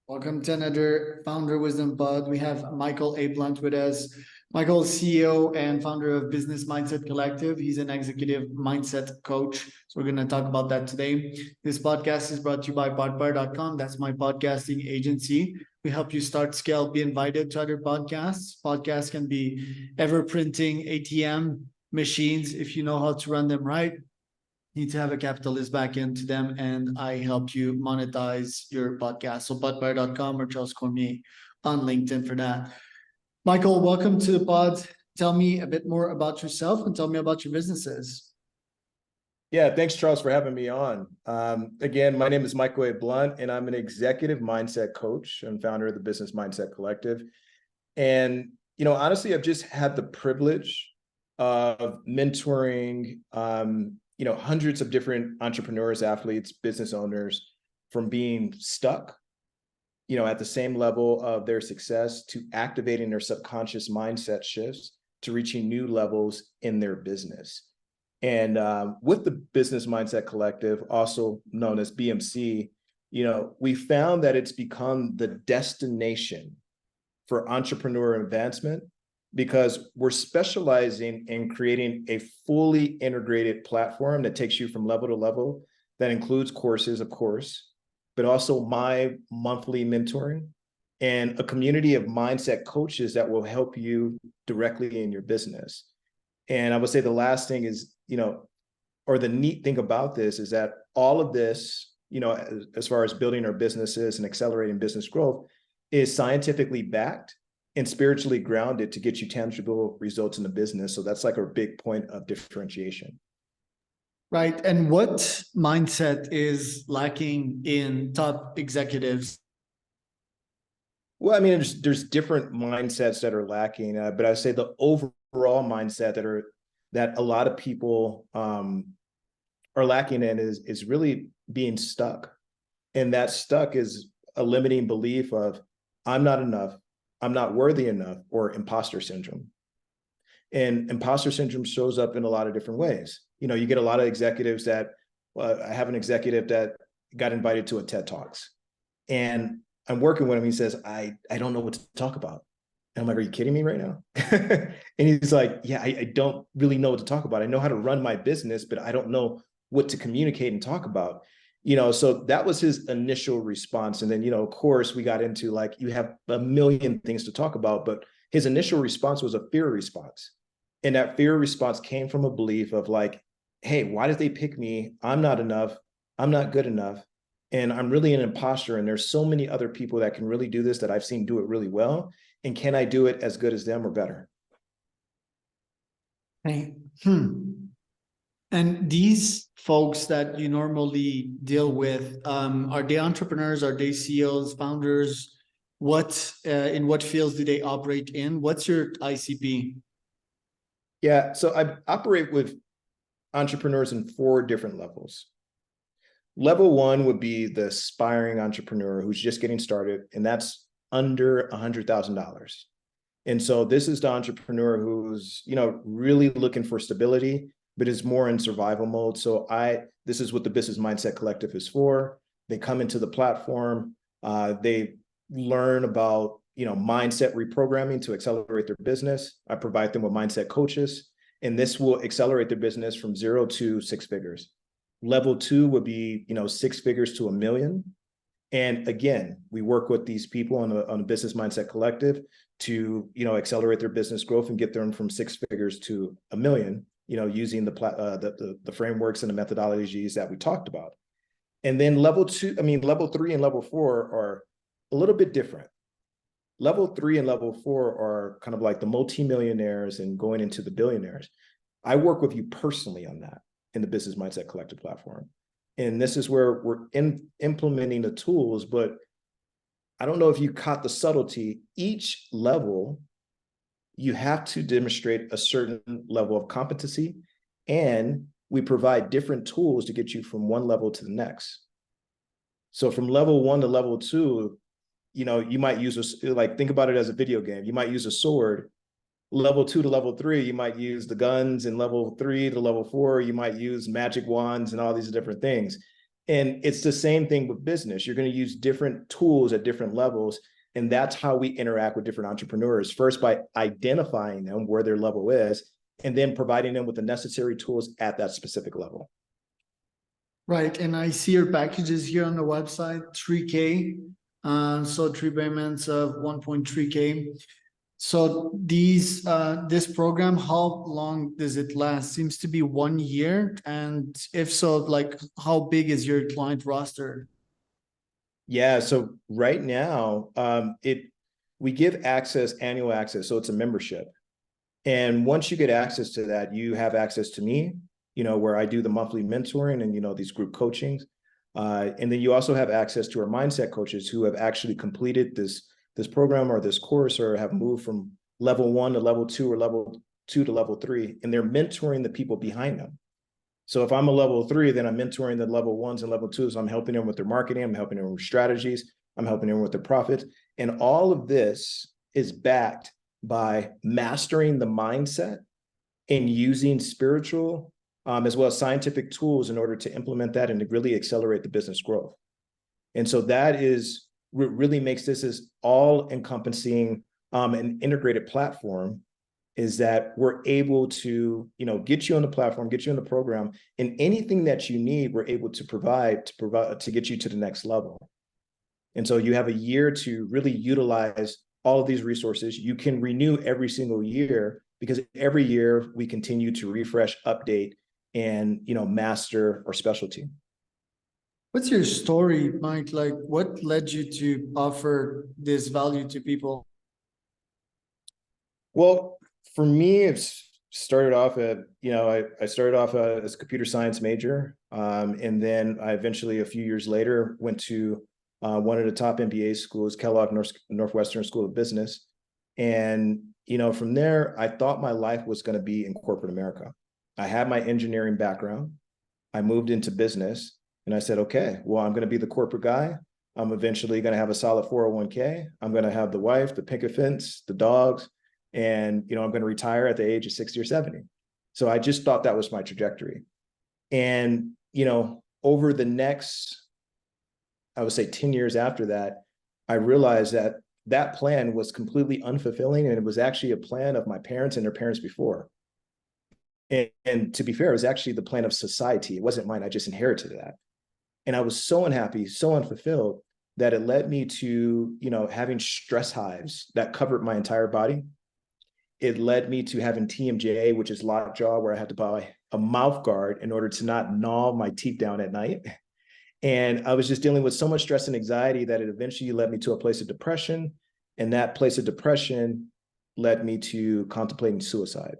Welcome to another Founder Wisdom Pod. We have Michael Ablant with us. Michael is CEO and founder of Business Mindset Collective. He's an executive mindset coach. So we're going to talk about that today. This podcast is brought to you by podbar.com. That's my podcasting agency. We help you start, scale, be invited to other podcasts. Podcasts can be ever printing ATM machines if you know how to run them right. Need to have a capitalist back into them, and I help you monetize your podcast. So podbar.com or Charles Cormier on LinkedIn for that. Michael, welcome to the pod. Tell me a bit more about yourself and tell me about your businesses. Yeah, thanks, Charles, for having me on. Again, my name is Michael Ablant, and I'm an executive mindset coach and founder of the Business Mindset Collective. And, honestly, I've just had the privilege of mentoring, hundreds of different entrepreneurs, athletes, business owners from being stuck, at the same level of their success to activating their subconscious mindset shifts to reaching new levels in their business. And with the Business Mindset Collective, also known as BMC, we found that it's become the destination for entrepreneur advancement because we're specializing in creating a fully integrated platform that takes you from level to level, that includes courses, of course, but also my monthly mentoring and a community of mindset coaches that will help you directly in your business. And I would say the last thing is, or the neat thing about this is that all of this, as far as building our businesses and accelerating business growth, is scientifically backed and spiritually grounded to get you tangible results in the business. So that's like a big point of differentiation. Right. And what mindset is lacking in top executives? Well, I mean, there's different mindsets that are lacking, but I say the overall mindset that a lot of people are lacking in is really being stuck. And that stuck is a limiting belief of I'm not enough, I'm not worthy enough, or imposter syndrome. And imposter syndrome shows up in a lot of different ways. You get a lot of executives that, I have an executive that got invited to a TED Talks, and I'm working with him. He says, I don't know what to talk about. And I'm like, are you kidding me right now? And he's like, yeah, I don't really know what to talk about. I know how to run my business, but I don't know what to communicate and talk about. So that was his initial response. And then, of course, we got into like, you have a million things to talk about, but his initial response was a fear response. And that fear response came from a belief of like, hey, why did they pick me? I'm not enough. I'm not good enough. And I'm really an imposter. And there's so many other people that can really do this that I've seen do it really well. And can I do it as good as them or better? Hey. And these folks that you normally deal with, are they entrepreneurs? Are they CEOs, founders? In what fields do they operate in? What's your ICP? Yeah, so I operate with entrepreneurs in 4 different levels. Level 1 would be the aspiring entrepreneur who's just getting started, and that's under $100,000. And so this is the entrepreneur who's, really looking for stability, but is more in survival mode. So this is what the Business Mindset Collective is for. They come into the platform, they learn about, mindset reprogramming to accelerate their business. I provide them with mindset coaches, and this will accelerate their business from 0 to 6 figures. Level 2 would be, 6 figures to $1 million. And again, we work with these people on a Business Mindset Collective to, accelerate their business growth and get them from 6 figures to $1 million, using the frameworks and the methodologies that we talked about. And then level 3 and level 4 are a little bit different. Level 3 and level 4 are kind of like the multi-millionaires and going into the billionaires. I work with you personally on that in the Business Mindset Collective platform. And this is where we're implementing the tools, but I don't know if you caught the subtlety. Each level, you have to demonstrate a certain level of competency, and we provide different tools to get you from one level to the next. So from level 1 to level 2, you might use think about it as a video game. You might use a sword. Level 2 to level 3, you might use the guns, and level 3 to level 4, you might use magic wands and all these different things. And it's the same thing with business. You're going to use different tools at different levels. And that's how we interact with different entrepreneurs. First, by identifying them where their level is, and then providing them with the necessary tools at that specific level. Right, and I see your packages here on the website, 3K. So 3 payments of 1.3K. So this program, how long does it last? Seems to be 1 year. And if so, like how big is your client roster? Yeah, so right now, we give annual access, so it's a membership. And once you get access to that, you have access to me, where I do the monthly mentoring and, these group coachings. And then you also have access to our mindset coaches who have actually completed this program or this course, or have moved from level 1 to level 2 or level 2 to level 3, and they're mentoring the people behind them. So if I'm a level 3, then I'm mentoring the level 1s and level 2s. I'm helping them with their marketing. I'm helping them with strategies. I'm helping them with their profits. And all of this is backed by mastering the mindset and using spiritual as well as scientific tools in order to implement that and to really accelerate the business growth. And so that is what really makes this as all encompassing an integrated platform, is that we're able to, get you on the platform, get you in the program, and anything that you need, we're able to provide to get you to the next level. And so you have a year to really utilize all of these resources. You can renew every single year, because every year we continue to refresh, update, and master our specialty. What's your story, Mike? Like what led you to offer this value to people? Well, for me, it's started off I started off as a computer science major. And then I eventually, a few years later, went to one of the top MBA schools, Kellogg Northwestern School of Business. And, from there, I thought my life was going to be in corporate America. I had my engineering background. I moved into business and I said, okay, well, I'm going to be the corporate guy. I'm eventually going to have a solid 401k. I'm going to have the wife, the picket fence, the dogs, and, I'm going to retire at the age of 60 or 70. So I just thought that was my trajectory. And, over the next, I would say 10 years after that, I realized that that plan was completely unfulfilling. And it was actually a plan of my parents and their parents before. And to be fair, it was actually the plan of society. It wasn't mine. I just inherited that. And I was so unhappy, so unfulfilled, that it led me to, having stress hives that covered my entire body. It led me to having TMJ, which is lockjaw, where I had to buy a mouth guard in order to not gnaw my teeth down at night. And I was just dealing with so much stress and anxiety that it eventually led me to a place of depression. And that place of depression led me to contemplating suicide.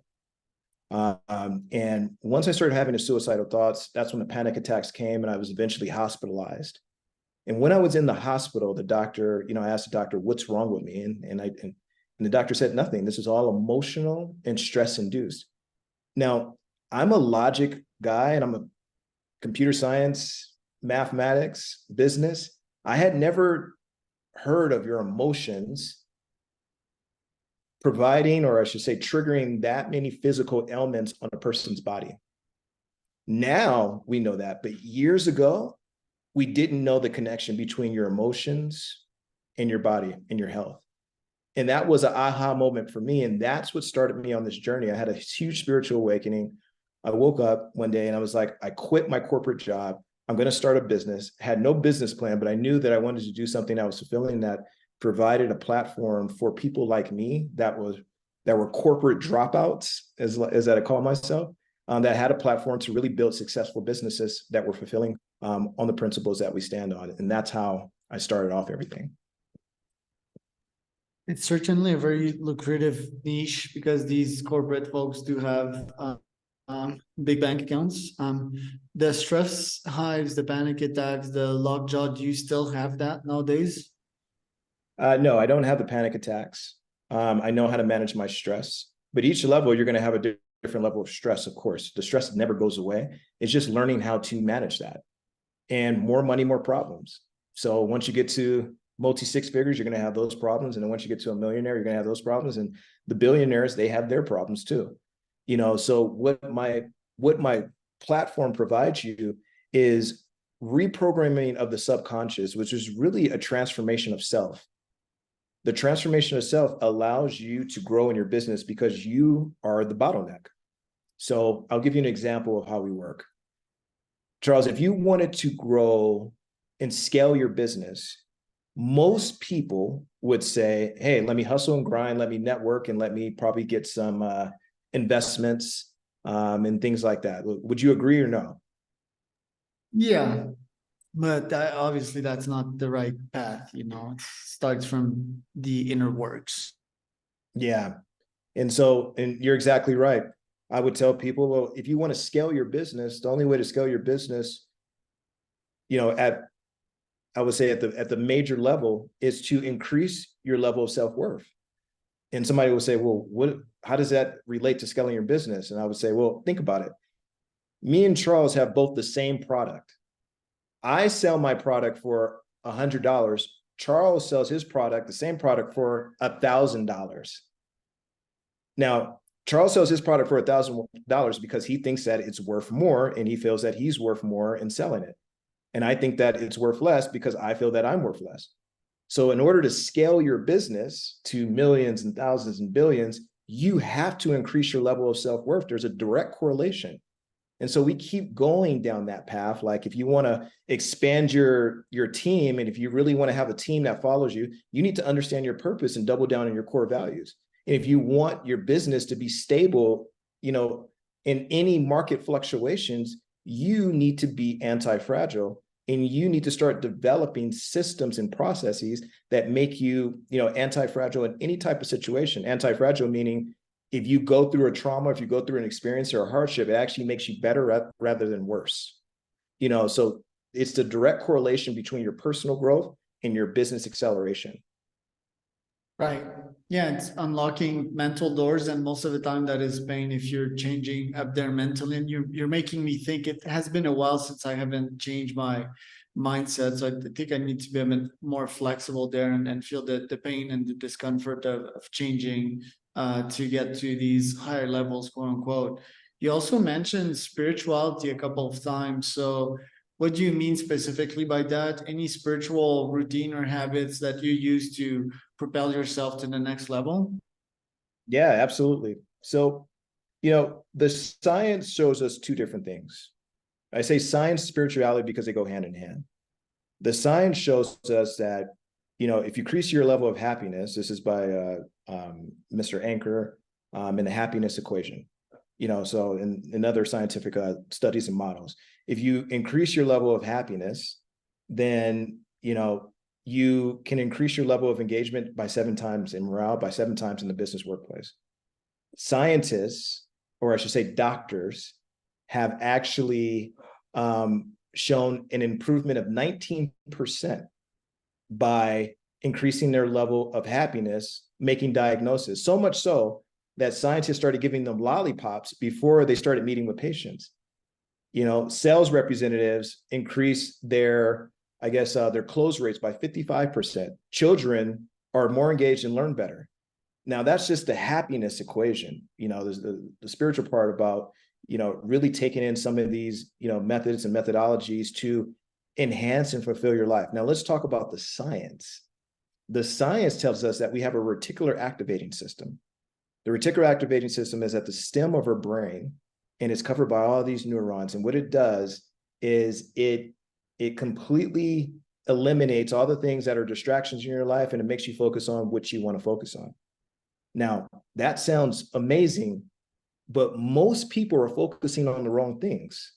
And once I started having the suicidal thoughts, that's when the panic attacks came, and I was eventually hospitalized. And when I was in the hospital, the doctor, I asked the doctor, what's wrong with me? And the doctor said, nothing. This is all emotional and stress induced. Now, I'm a logic guy, and I'm a computer science, mathematics, business. I had never heard of your emotions providing, or I should say, triggering that many physical ailments on a person's body. Now we know that, but years ago, we didn't know the connection between your emotions and your body and your health. And that was an aha moment for me. And that's what started me on this journey. I had a huge spiritual awakening. I woke up one day and I was like, I quit my corporate job. I'm going to start a business. Had no business plan, but I knew that I wanted to do something that was fulfilling, that provided a platform for people like me that were corporate dropouts, as that I call myself, that had a platform to really build successful businesses that were fulfilling on the principles that we stand on. And that's how I started off everything. It's certainly a very lucrative niche, because these corporate folks do have big bank accounts. The stress hives, the panic attacks, the lockjaw, do you still have that nowadays? No, I don't have the panic attacks. I know how to manage my stress, but each level, you're going to have a different level of stress. Of course, the stress never goes away. It's just learning how to manage that. And more money, more problems. So once you get to multi-six figures, you're going to have those problems. And then once you get to a millionaire, you're going to have those problems. And the billionaires, they have their problems too. So what my platform provides you is reprogramming of the subconscious, which is really a transformation of self. The transformation of self allows you to grow in your business because you are the bottleneck. So I'll give you an example of how we work. Charles, if you wanted to grow and scale your business, most people would say, hey, let me hustle and grind, let me network, and let me probably get some investments and things like that. Would you agree or no? Yeah, but obviously that's not the right path, it starts from the inner works. Yeah. And you're exactly right. I would tell people, well, if you want to scale your business, the only way to scale your business, I would say at the major level is to increase your level of self-worth. And somebody will say, well, how does that relate to scaling your business? And I would say, well, think about it. Me and Charles have both the same product. I sell my product for $100. Charles sells his product, the same product, for $1,000. Now, Charles sells his product for $1,000 because he thinks that it's worth more and he feels that he's worth more in selling it. And I think that it's worth less because I feel that I'm worth less. So in order to scale your business to millions and thousands and billions, you have to increase your level of self-worth. There's a direct correlation. And so we keep going down that path. Like if you want to expand your team, and if you really want to have a team that follows you, you need to understand your purpose and double down on your core values. And if you want your business to be stable, in any market fluctuations, you need to be anti-fragile, and you need to start developing systems and processes that make you, anti-fragile in any type of situation. Anti-fragile meaning if you go through a trauma, if you go through an experience or a hardship, it actually makes you better rather than worse. So it's the direct correlation between your personal growth and your business acceleration. Right. Yeah, it's unlocking mental doors, and most of the time that is pain if you're changing up there mentally. And you're making me think. It has been a while since I haven't changed my mindset, so I think I need to be a bit more flexible there and feel the pain and the discomfort of changing to get to these higher levels, quote unquote. You also mentioned spirituality a couple of times. So what do you mean specifically by that? Any spiritual routine or habits that you use to propel yourself to the next level? Yeah, absolutely. So, the science shows us two different things. I say science, spirituality, because they go hand in hand. The science shows us that, if you increase your level of happiness, this is by Mr. Anker in the happiness equation, so in other scientific studies and models, if you increase your level of happiness, then, you can increase your level of engagement by 7 times in morale, by 7 times in the business workplace. Scientists, or I should say doctors, have actually shown an improvement of 19% by increasing their level of happiness, making diagnosis. So much so that scientists started giving them lollipops before they started meeting with patients. Sales representatives increase their close rates by 55%. Children are more engaged and learn better. Now, that's just the happiness equation. There's the spiritual part about, really taking in some of these, methods and methodologies to enhance and fulfill your life. Now, let's talk about the science. The science tells us that we have a reticular activating system. The reticular activating system is at the stem of our brain, and it's covered by all these neurons. And what it does is it completely eliminates all the things that are distractions in your life, and it makes you focus on what you want to focus on. Now, that sounds amazing, but most people are focusing on the wrong things,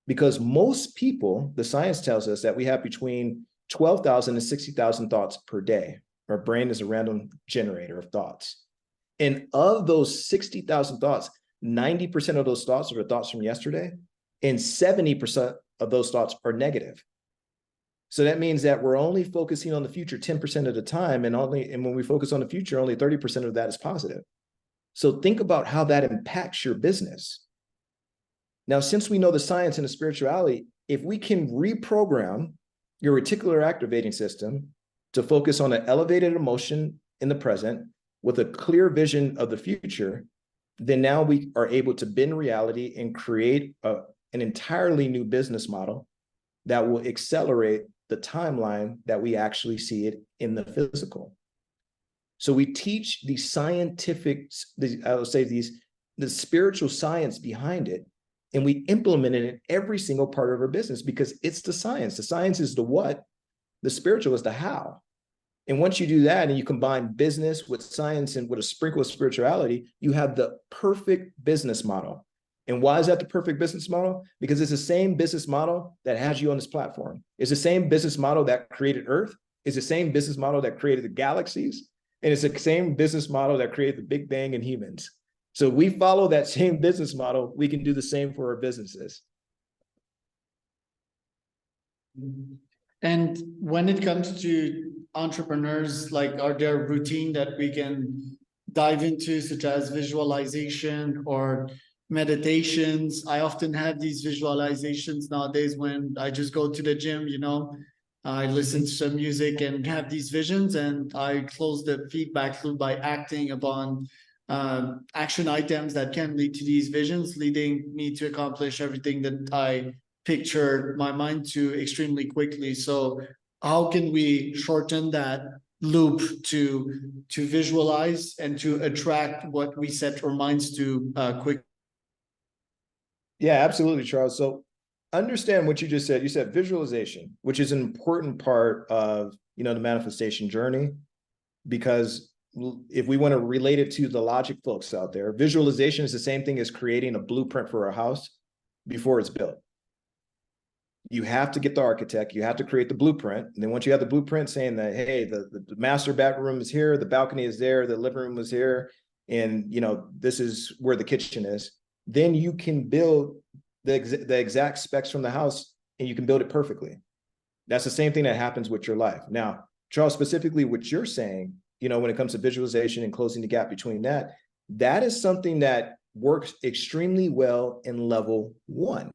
because most people, the science tells us that we have between 12,000 and 60,000 thoughts per day. Our brain is a random generator of thoughts. And of those 60,000 thoughts, 90% of those thoughts are the thoughts from yesterday, and 70% of those thoughts are negative. So that means that we're only focusing on the future 10% of the time, and when we focus on the future, only 30% of that is positive. So think about how that impacts your business. Now, since we know the science and the spirituality, if we can reprogram your reticular activating system to focus on an elevated emotion in the present with a clear vision of the future, then now we are able to bend reality and create an entirely new business model that will accelerate the timeline that we actually see it in the physical. So we teach the scientific, I would say the spiritual science behind it, and we implement it in every single part of our business because it's the science. The science is the what, the spiritual is the how. And once you do that and you combine business with science and with a sprinkle of spirituality, you have the perfect business model. And why is that the perfect business model? Because it's the same business model that has you on this platform. It's the same business model that created Earth. It's the same business model that created the galaxies. And it's the same business model that created the Big Bang and humans. So if we follow that same business model, we can do the same for our businesses. And when it comes to entrepreneurs, like, are there routine that we can dive into, such as visualization or meditations? I often have these visualizations nowadays when I just go to the gym, I listen to some music and have these visions, and I close the feedback loop by acting upon action items that can lead to these visions, leading me to accomplish everything that I pictured my mind to extremely quickly. So how can we shorten that loop to visualize and to attract what we set our minds to quick? Yeah, absolutely, Charles. So understand what you just said. You said visualization, which is an important part of, the manifestation journey, because if we want to relate it to the logic folks out there, visualization is the same thing as creating a blueprint for a house before it's built. You have to get the architect, you have to create the blueprint. And then once you have the blueprint saying that, hey, the master bedroom is here, the balcony is there, the living room is here, and this is where the kitchen is, then you can build the exact specs from the house and you can build it perfectly. That's the same thing that happens with your life. Now, Charles, specifically what you're saying, when it comes to visualization and closing the gap between that is something that works extremely well in level 1.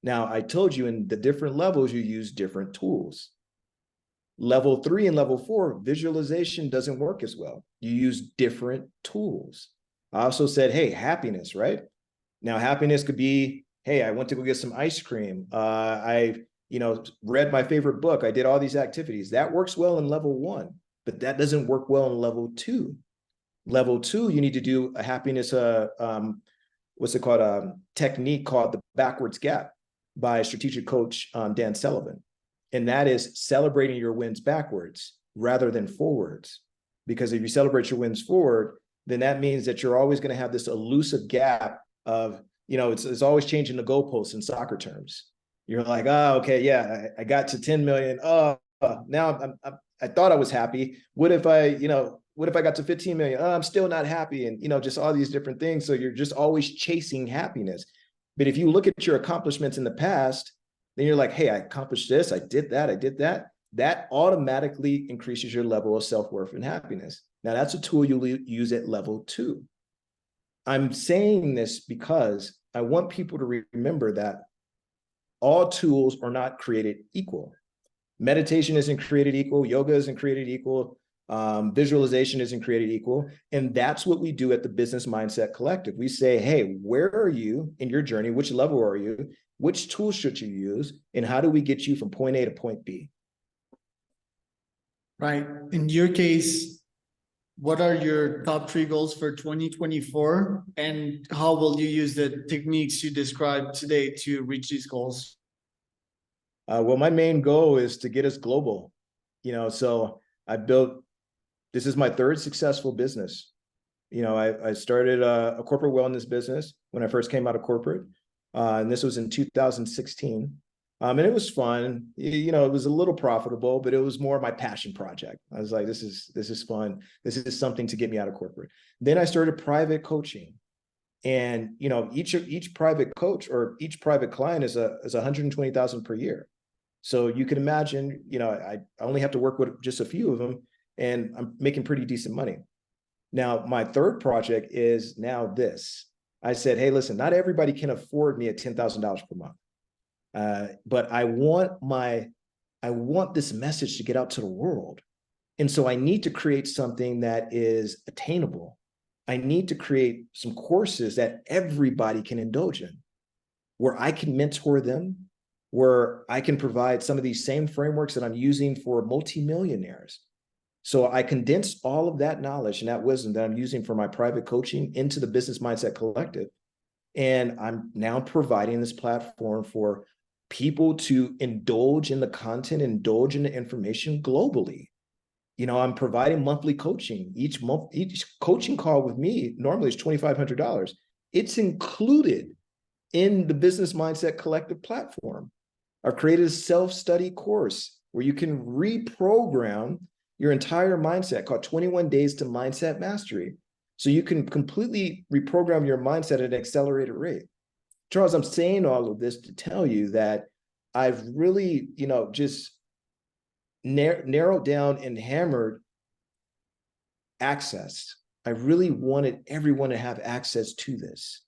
Now, I told you in the different levels, you use different tools. Level 3 and level 4, visualization doesn't work as well. You use different tools. I also said, hey, happiness, right? Now, happiness could be, hey, I went to go get some ice cream. I read my favorite book. I did all these activities. That works well in level 1, but that doesn't work well in level 2. Level 2, you need to do a happiness, technique called the backwards gap by strategic coach Dan Sullivan. And that is celebrating your wins backwards rather than forwards. Because if you celebrate your wins forward, then that means that you're always going to have this elusive gap of, it's always changing the goalposts in soccer terms. You're like, oh, okay, yeah, I got to 10 million. Oh, now I thought I was happy. What if I got to 15 million? Oh, I'm still not happy. And, just all these different things. So you're just always chasing happiness. But if you look at your accomplishments in the past, then you're like, hey, I accomplished this. I did that. That automatically increases your level of self-worth and happiness. Now, that's a tool you'll use at level 2. I'm saying this because I want people to remember that all tools are not created equal. Meditation isn't created equal. Yoga isn't created equal. Visualization isn't created equal. And that's what we do at the Business Mindset Collective. We say, hey, where are you in your journey? Which level are you? Which tools should you use? And how do we get you from point A to point B? Right. In your case, what are your top 3 goals for 2024? And how will you use the techniques you described today to reach these goals? Well, my main goal is to get us global. So this is my 3rd successful business. I started a corporate wellness business when I first came out of corporate. And this was in 2016. And it was fun. It was a little profitable, but it was more my passion project. I was like, this is fun. This is something to get me out of corporate. Then I started private coaching. And, each private coach or each private client is 120,000 per year. So you can imagine, I only have to work with just a few of them, and I'm making pretty decent money. Now, my 3rd project is now this. I said, hey, listen, not everybody can afford me at $10,000 per month. But I want this message to get out to the world. And so I need to create something that is attainable. I need to create some courses that everybody can indulge in, where I can mentor them, where I can provide some of these same frameworks that I'm using for multi-millionaires. So I condensed all of that knowledge and that wisdom that I'm using for my private coaching into the Business Mindset Collective. And I'm now providing this platform for people to indulge in the content, indulge in the information globally. I'm providing monthly coaching. Each month, each coaching call with me normally is $2,500. It's included in the Business Mindset Collective platform. I've created a self-study course where you can reprogram your entire mindset called 21 Days to Mindset Mastery. So you can completely reprogram your mindset at an accelerated rate. Charles, I'm saying all of this to tell you that I've really, just narrowed down and hammered access. I really wanted everyone to have access to this.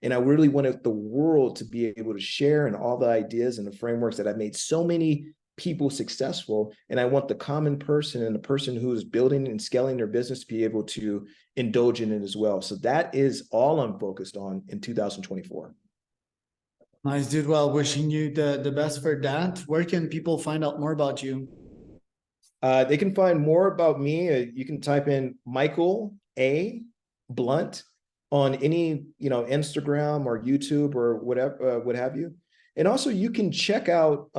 And I really wanted the world to be able to share in all the ideas and the frameworks that I've made so many people successful. And I want the common person and the person who is building and scaling their business to be able to indulge in it as well. So that is all I'm focused on in 2024. Nice, dude. Well, wishing you the best for that. Where can people find out more about you? They can find more about me. You can type in Michael A. Blunt on any, Instagram or YouTube or whatever, what have you. And also you can check out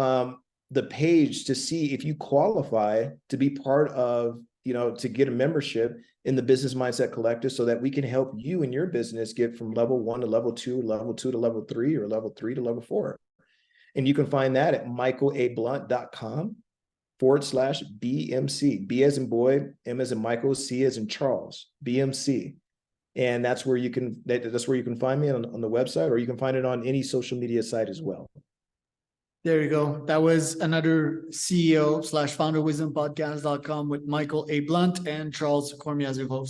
the page to see if you qualify to be part of, to get a membership in the Business Mindset Collective so that we can help you and your business get from level 1 to level 2, level 2 to level 3, or level 3 to level 4. And you can find that at michaelablunt.com/BMC. B as in boy, M as in Michael, C as in Charles, BMC. And that's where you can find me on the website, or you can find it on any social media site as well. There you go. That was another CEO / founder wisdom podcast.com with Michael A. Blunt and Charles Cormier as your host.